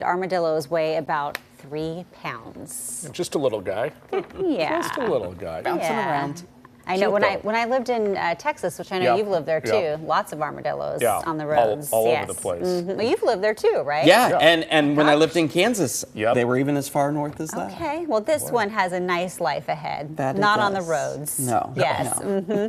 Armadillos weigh about 3 pounds. Just a little guy. Yeah. Just a little guy. Bouncing around. I know when I lived in Texas, which I know you've lived there too, lots of armadillos on the roads. All over the place. Well, you've lived there too, right? Yeah, and when I lived in Kansas, they were even as far north as that. Okay, well this one has a nice life ahead. Not on the roads. No. Yes. No.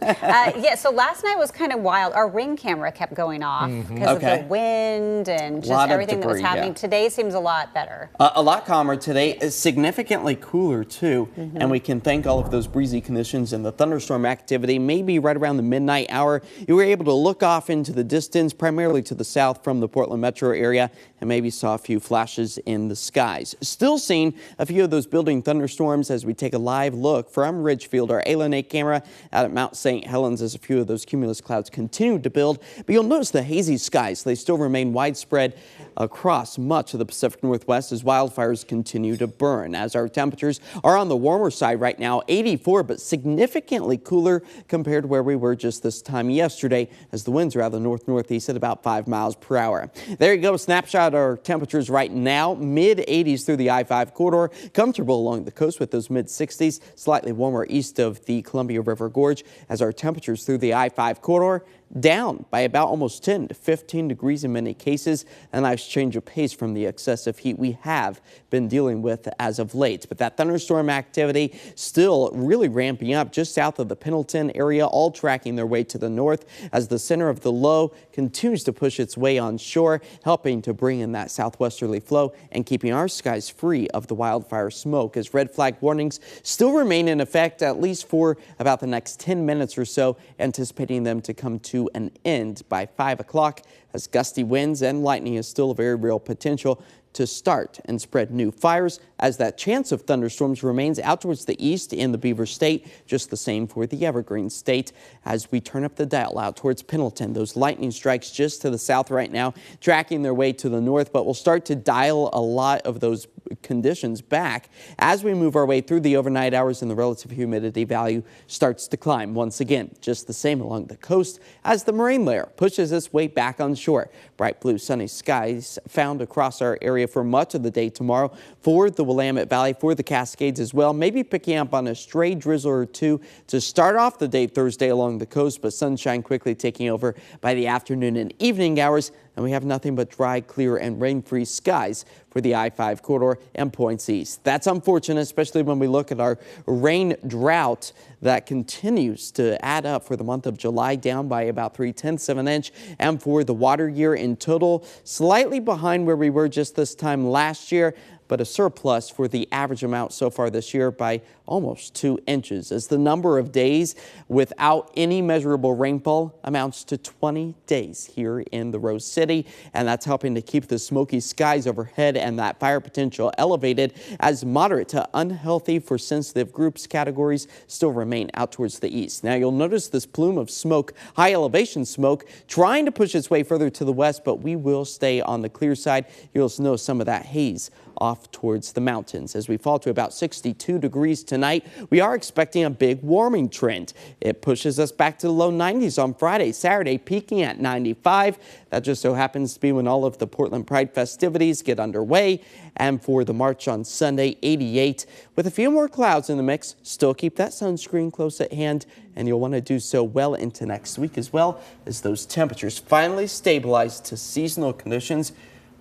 Yeah, so last night was kind of wild. Our Ring camera kept going off because of the wind and just everything that was happening. Today seems a lot better. A lot calmer today, significantly cooler too, and we can thank all of those breezy conditions and the thunderstorm activity. Maybe right around the midnight hour, you were able to look off into the distance, primarily to the south from the Portland metro area, and maybe saw a few flashes in the skies. Still seeing a few of those building thunderstorms as we take a live look from Ridgefield, our ALN8 camera out at Mount St. Helens, as a few of those cumulus clouds continue to build. But you'll notice the hazy skies. They still remain widespread across much of the Pacific Northwest as wildfires continue to burn. As our temperatures are on the warmer side right now, 84, but significantly cooler compared to where we were just this time yesterday, as the winds are out of the north-northeast at about 5 miles per hour. There you go, a snapshot of our temperatures right now. Mid-80s through the I-5 corridor, comfortable along the coast with those mid-60s, slightly warmer east of the Columbia River Gorge, as our temperatures through the I-5 corridor down by about almost 10 to 15 degrees in many cases. A nice change of pace from the excessive heat we have been dealing with as of late. But that thunderstorm activity still really ramping up just south of the Pendleton area, all tracking their way to the north as the center of the low continues to push its way on shore, helping to bring in that southwesterly flow and keeping our skies free of the wildfire smoke, as red flag warnings still remain in effect at least for about the next 10 minutes or so, anticipating them to come to an end by 5 o'clock, as gusty winds and lightning is still a very real potential to start and spread new fires, as that chance of thunderstorms remains out towards the east in the Beaver State. Just the same for the Evergreen State. As we turn up the dial out towards Pendleton, those lightning strikes just to the south right now, tracking their way to the north, but we'll start to dial a lot of those conditions back as we move our way through the overnight hours and the relative humidity value starts to climb once again. Just the same along the coast as the marine layer pushes its way back on shore. Bright blue sunny skies found across our area for much of the day tomorrow, for the Willamette Valley, for the Cascades as well. Maybe picking up on a stray drizzle or two to start off the day Thursday along the coast, but sunshine quickly taking over by the afternoon and evening hours. And we have nothing but dry, clear, and rain-free skies for the I-5 corridor and points east. That's unfortunate, especially when we look at our rain drought that continues to add up for the month of July, down by about 3/10 of an inch. And for the water year in total, slightly behind where we were just this time last year, but a surplus for the average amount so far this year by almost 2 inches, as the number of days without any measurable rainfall amounts to 20 days here in the Rose City. And that's helping to keep the smoky skies overhead and that fire potential elevated, as moderate to unhealthy for sensitive groups categories still remain out towards the east. Now you'll notice this plume of smoke, high elevation smoke, trying to push its way further to the west, but we will stay on the clear side. You'll know some of that haze off towards the mountains. As we fall to about 62 degrees tonight, we are expecting a big warming trend. It pushes us back to the low 90s on Friday, Saturday peaking at 95. That just so happens to be when all of the Portland Pride festivities get underway. And for the march on Sunday, 88. With a few more clouds in the mix, still keep that sunscreen close at hand, and you'll want to do so well into next week as well, as those temperatures finally stabilize to seasonal conditions.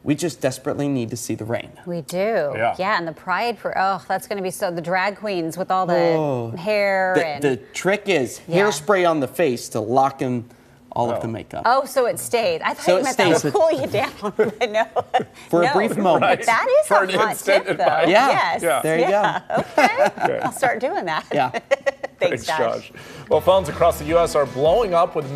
We just desperately need to see the rain. We do. Yeah, and the Pride for, that's going to be so, the drag queens with all the hair. The trick is hairspray on the face to lock in all of the makeup. Oh, so it stayed. I thought you meant that would cool you down. No. For a brief moment. But that is for a hot tip, though. Yes. There you go. Okay. I'll start doing that. Yeah. Thanks, Josh. Well, phones across the U.S. are blowing up with